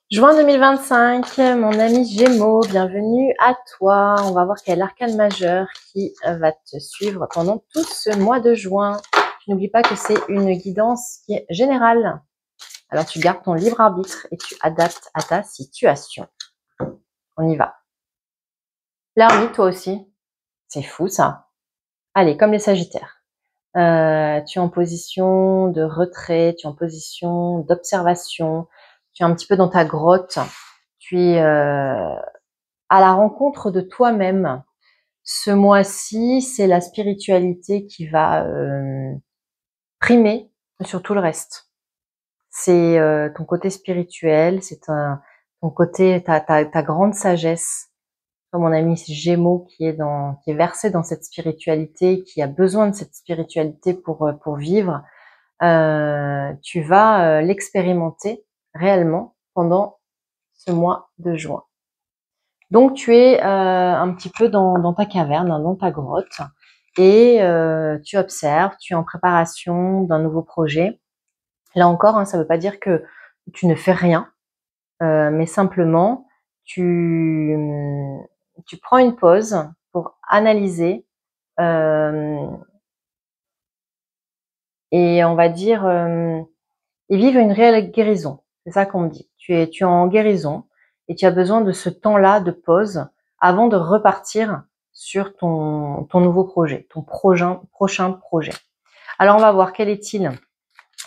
Juin 2025, mon ami Gémeaux, bienvenue à toi. On va voir quel arcane majeur qui va te suivre pendant tout ce mois de juin. N'oublie pas que c'est une guidance qui est générale. Alors tu gardes ton libre arbitre et tu adaptes à ta situation. On y va. L'Hermite, toi aussi. C'est fou ça. Allez, comme les Sagittaires. Tu es en position de retrait, tu es en position d'observation, tu es un petit peu dans ta grotte, tu es à la rencontre de toi-même. Ce mois-ci, c'est la spiritualité qui va primer sur tout le reste. C'est ton côté spirituel, c'est ton côté, ta grande sagesse. Mon ami Gémeaux qui est versé dans cette spiritualité, qui a besoin de cette spiritualité pour vivre. Tu vas l'expérimenter réellement pendant ce mois de juin. Donc tu es un petit peu dans ta caverne, dans ta grotte, et tu observes, tu es en préparation d'un nouveau projet. Là encore, ça ne veut pas dire que tu ne fais rien, mais simplement tu prends une pause pour analyser et on va dire et vivre une réelle guérison. C'est ça qu'on me dit. Tu es en guérison et tu as besoin de ce temps-là de pause avant de repartir sur ton nouveau projet, ton prochain projet. Alors on va voir quel est-il,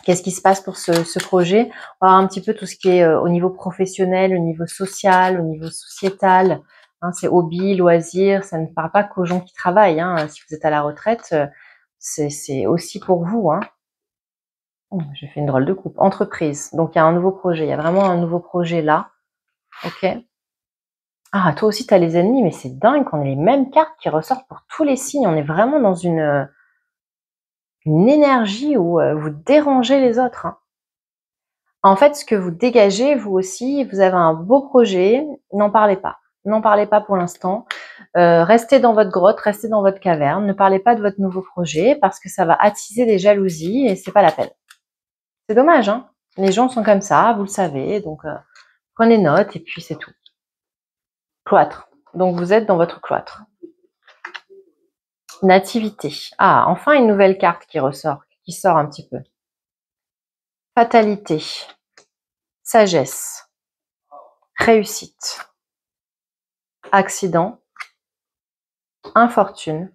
qu'est-ce qui se passe pour ce projet. On va voir un petit peu tout ce qui est au niveau professionnel, au niveau social, au niveau sociétal. Hein, c'est hobby, loisirs, ça ne parle pas qu'aux gens qui travaillent. Hein. Si vous êtes à la retraite, c'est aussi pour vous. Hein. Oh, j'ai fait une drôle de coupe. Entreprise. Donc, il y a un nouveau projet. Il y a vraiment un nouveau projet là. Ok. Ah, toi aussi, tu as les ennemis, mais c'est dingue qu'on ait les mêmes cartes qui ressortent pour tous les signes. On est vraiment dans une énergie où vous dérangez les autres. Hein. En fait, ce que vous dégagez, vous aussi, vous avez un beau projet. N'en parlez pas. N'en parlez pas pour l'instant. Restez dans votre grotte, restez dans votre caverne. Ne parlez pas de votre nouveau projet parce que ça va attiser des jalousies et c'est pas la peine. C'est dommage, hein. Les gens sont comme ça, vous le savez, donc prenez note et puis c'est tout. Cloître. Donc vous êtes dans votre cloître. Nativité. Ah, enfin une nouvelle carte qui ressort, qui sort un petit peu. Fatalité. Sagesse. Réussite. Accident. Infortune.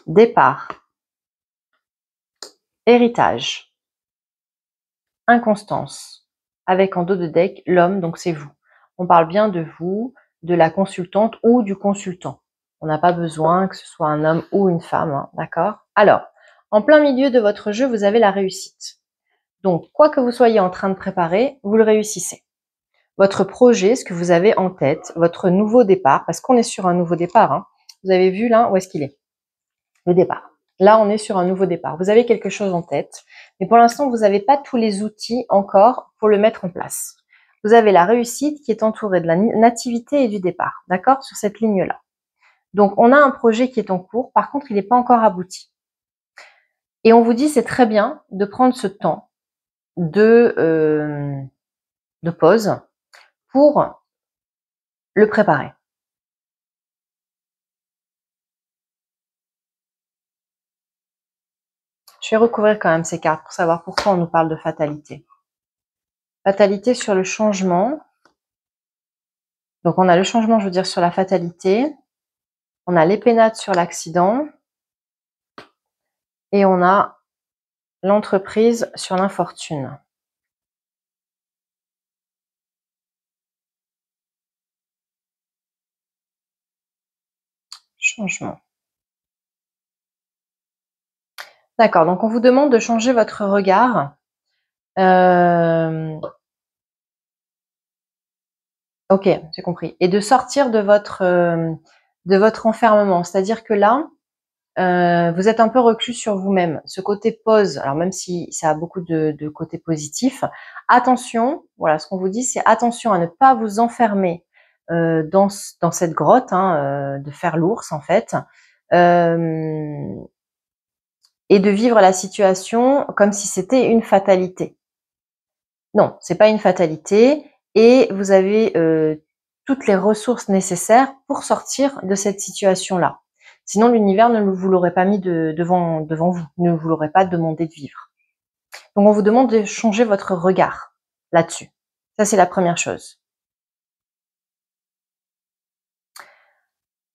Départ. Héritage. Inconstance. Avec en dos de deck l'homme, donc c'est vous. On parle bien de vous, de la consultante ou du consultant. On n'a pas besoin que ce soit un homme ou une femme, hein, d'accord? Alors, en plein milieu de votre jeu, vous avez la réussite. Donc, quoi que vous soyez en train de préparer, vous le réussissez. Votre projet, ce que vous avez en tête, votre nouveau départ, parce qu'on est sur un nouveau départ, hein. Vous avez vu là, où est-ce qu'il est? Le départ. Là, on est sur un nouveau départ. Vous avez quelque chose en tête, mais pour l'instant, vous n'avez pas tous les outils encore pour le mettre en place. Vous avez la réussite qui est entourée de la nativité et du départ, d'accord? Sur cette ligne-là. Donc, on a un projet qui est en cours. Par contre, il n'est pas encore abouti. Et on vous dit, c'est très bien de prendre ce temps de pause pour le préparer. Je vais recouvrir quand même ces cartes pour savoir pourquoi on nous parle de fatalité. Fatalité sur le changement. Donc, on a le changement, je veux dire, sur la fatalité. On a l'épénate sur l'accident. Et on a l'entreprise sur l'infortune. Changement. D'accord, donc on vous demande de changer votre regard. Ok, j'ai compris. Et de sortir de votre enfermement. C'est-à-dire que là, vous êtes un peu reclus sur vous-même. Ce côté pause, alors même si ça a beaucoup de côtés positifs, attention, voilà, ce qu'on vous dit, c'est attention à ne pas vous enfermer dans cette grotte, hein, de faire l'ours en fait, et de vivre la situation comme si c'était une fatalité. Non, c'est pas une fatalité et vous avez toutes les ressources nécessaires pour sortir de cette situation-là. Sinon, l'univers ne vous l'aurait pas mis devant vous, ne vous l'aurait pas demandé de vivre. Donc, on vous demande de changer votre regard là-dessus. Ça, c'est la première chose.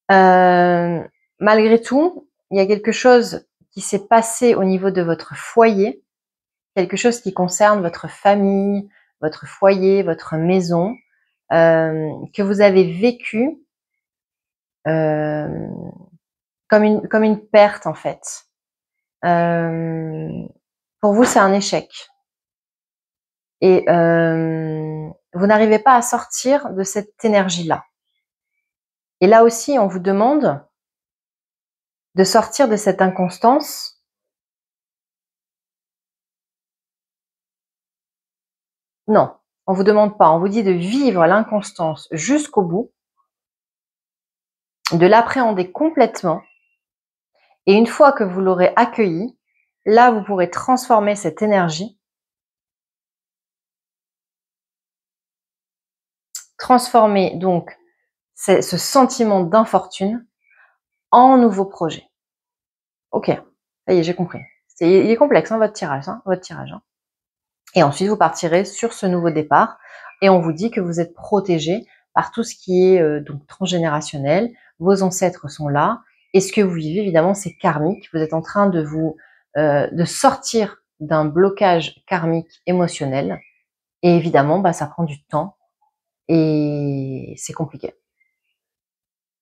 Malgré tout, il y a quelque chose qui s'est passé au niveau de votre foyer, quelque chose qui concerne votre famille, votre foyer, votre maison, que vous avez vécu comme une perte en fait. Pour vous, c'est un échec. Et vous n'arrivez pas à sortir de cette énergie-là. Et là aussi, on vous demande de sortir de cette inconstance. Non, on vous demande pas. On vous dit de vivre l'inconstance jusqu'au bout, de l'appréhender complètement. Et une fois que vous l'aurez accueilli, là, vous pourrez transformer cette énergie, transformer donc ce sentiment d'infortune en nouveau projet. Ok, ça y est, j'ai compris. Il est complexe, hein, votre tirage. Et ensuite, vous partirez sur ce nouveau départ et on vous dit que vous êtes protégé par tout ce qui est donc transgénérationnel. Vos ancêtres sont là. Et ce que vous vivez, évidemment, c'est karmique. Vous êtes en train de de sortir d'un blocage karmique émotionnel. Et évidemment, ça prend du temps et c'est compliqué.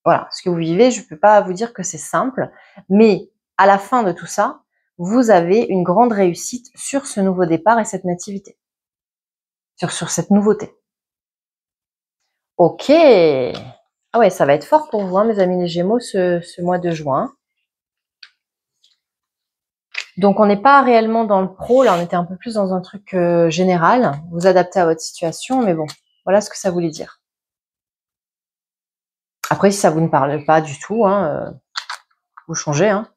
Voilà, ce que vous vivez, je ne peux pas vous dire que c'est simple, mais à la fin de tout ça, vous avez une grande réussite sur ce nouveau départ et cette nativité, sur cette nouveauté. Ok. Ah ouais, ça va être fort pour vous, hein, mes amis les Gémeaux, ce mois de juin. Donc, on n'est pas réellement dans le pro, là, on était un peu plus dans un truc général, vous adaptez à votre situation, mais bon, voilà ce que ça voulait dire. Après, si ça vous ne parle pas du tout, hein, vous changez, hein.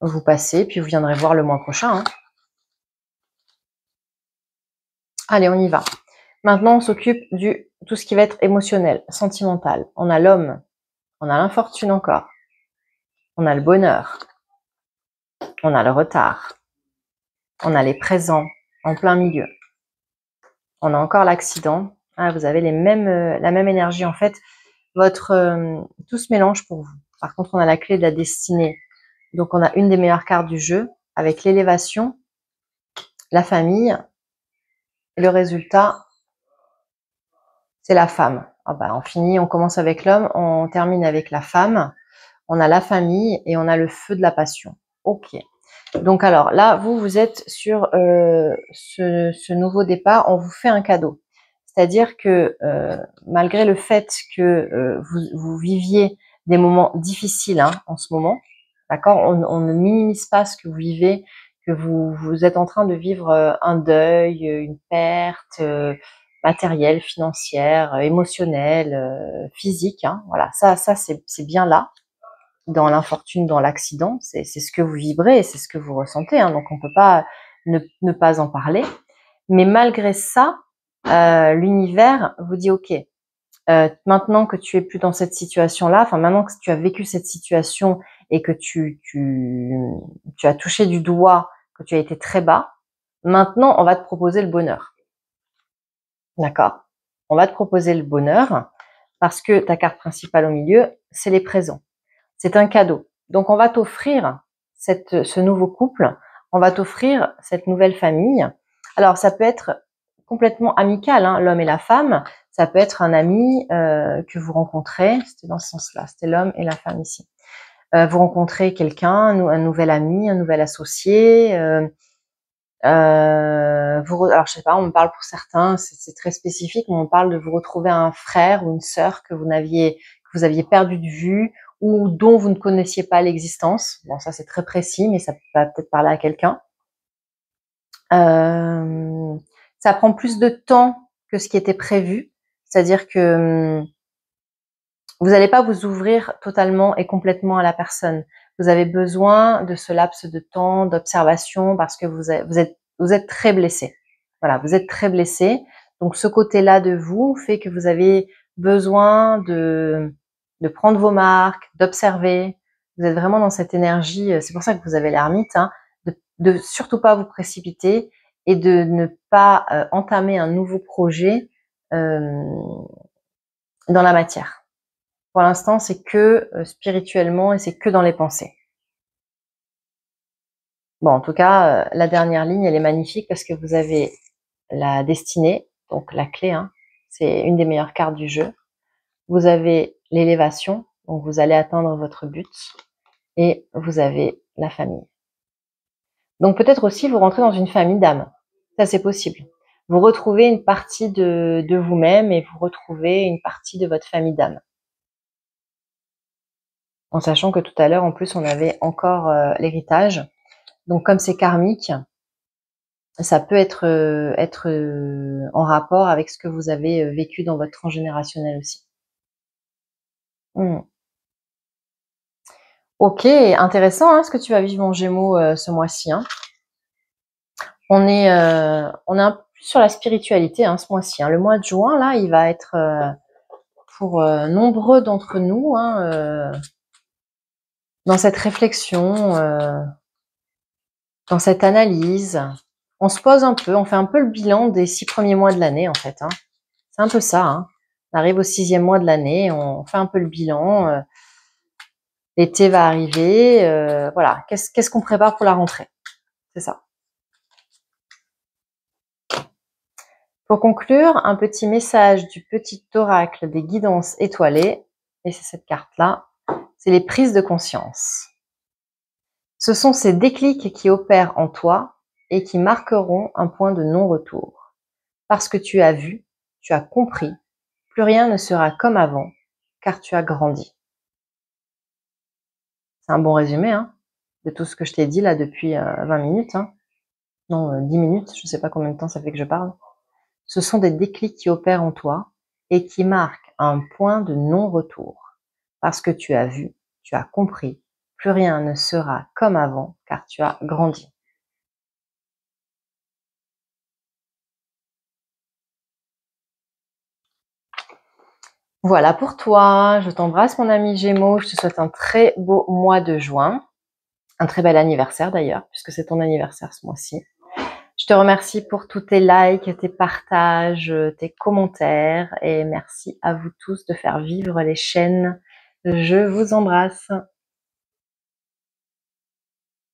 Vous passez, puis vous viendrez voir le mois prochain. Hein. Allez, on y va. Maintenant, on s'occupe du tout ce qui va être émotionnel, sentimental. On a l'homme, on a l'infortune encore, on a le bonheur, on a le retard, on a les présents en plein milieu, on a encore l'accident. Ah, vous avez la même énergie en fait. Tout se mélange pour vous. Par contre, on a la clé de la destinée. Donc, on a une des meilleures cartes du jeu avec l'élévation, la famille. Et le résultat, c'est la femme. Ah on finit, on commence avec l'homme, on termine avec la femme. On a la famille et on a le feu de la passion. Ok. Donc alors là, vous êtes sur ce nouveau départ. On vous fait un cadeau. C'est-à-dire que malgré le fait que vous viviez des moments difficiles hein, en ce moment, d'accord, on ne minimise pas ce que vous vivez, que vous êtes en train de vivre un deuil, une perte matérielle, financière, émotionnelle, physique. Hein, voilà, ça c'est bien là, dans l'infortune, dans l'accident. C'est ce que vous vibrez et c'est ce que vous ressentez. Hein, donc on peut pas ne pas en parler. Mais malgré ça, l'univers vous dit ok, maintenant que tu es plus dans cette situation-là, enfin maintenant que tu as vécu cette situation et que tu as touché du doigt, que tu as été très bas, maintenant on va te proposer le bonheur. D'accord? On va te proposer le bonheur parce que ta carte principale au milieu, c'est les présents. C'est un cadeau. Donc on va t'offrir ce nouveau couple, on va t'offrir cette nouvelle famille. Alors ça peut être complètement amical, hein, l'homme et la femme. Ça peut être un ami que vous rencontrez, c'était dans ce sens-là, c'était l'homme et la femme ici. Vous rencontrez quelqu'un, un nouvel ami, un nouvel associé. Alors je sais pas, on me parle pour certains, c'est très spécifique, mais on parle de vous retrouver un frère ou une sœur que vous aviez perdu de vue ou dont vous ne connaissiez pas l'existence. Bon, ça c'est très précis, mais ça va peut-être parler à quelqu'un. Ça prend plus de temps que ce qui était prévu, c'est-à-dire que vous n'allez pas vous ouvrir totalement et complètement à la personne. Vous avez besoin de ce laps de temps, d'observation, parce que vous êtes très blessé. Voilà, vous êtes très blessé. Donc ce côté-là de vous fait que vous avez besoin de prendre vos marques, d'observer. Vous êtes vraiment dans cette énergie, c'est pour ça que vous avez l'ermite, hein, de surtout pas vous précipiter et de ne pas entamer un nouveau projet dans la matière. Pour l'instant, c'est que spirituellement et c'est que dans les pensées. Bon, en tout cas, la dernière ligne, elle est magnifique parce que vous avez la destinée, donc la clé, hein, c'est une des meilleures cartes du jeu. Vous avez l'élévation, donc vous allez atteindre votre but, et vous avez la famille. Donc peut-être aussi vous rentrez dans une famille d'âmes, ça c'est possible. Vous retrouvez une partie de vous-même et vous retrouvez une partie de votre famille d'âmes. En sachant que tout à l'heure, en plus, on avait encore l'héritage. Donc comme c'est karmique, ça peut être, en rapport avec ce que vous avez vécu dans votre transgénérationnel aussi. Ok, intéressant hein, ce que tu vas vivre en Gémeaux ce mois-ci. Hein. On est un peu plus sur la spiritualité hein, ce mois-ci. Hein. Le mois de juin, là, il va être pour nombreux d'entre nous hein, dans cette réflexion, dans cette analyse. On se pose un peu, on fait un peu le bilan des 6 premiers mois de l'année en fait. Hein. C'est un peu ça. Hein. On arrive au 6e mois de l'année, on fait un peu le bilan. L'été va arriver, voilà. Qu'est-ce qu'on prépare pour la rentrée? C'est ça. Pour conclure, un petit message du petit oracle des guidances étoilées, et c'est cette carte-là, c'est les prises de conscience. Ce sont ces déclics qui opèrent en toi et qui marqueront un point de non-retour. Parce que tu as vu, tu as compris, plus rien ne sera comme avant, car tu as grandi. C'est un bon résumé hein, de tout ce que je t'ai dit là depuis 20 minutes. Hein. Non, 10 minutes, je ne sais pas combien de temps ça fait que je parle. Ce sont des déclics qui opèrent en toi et qui marquent un point de non-retour. Parce que tu as vu, tu as compris, plus rien ne sera comme avant car tu as grandi. Voilà pour toi, je t'embrasse mon ami Gémeaux, je te souhaite un très beau mois de juin, un très bel anniversaire d'ailleurs, puisque c'est ton anniversaire ce mois-ci. Je te remercie pour tous tes likes, tes partages, tes commentaires et merci à vous tous de faire vivre les chaînes. Je vous embrasse.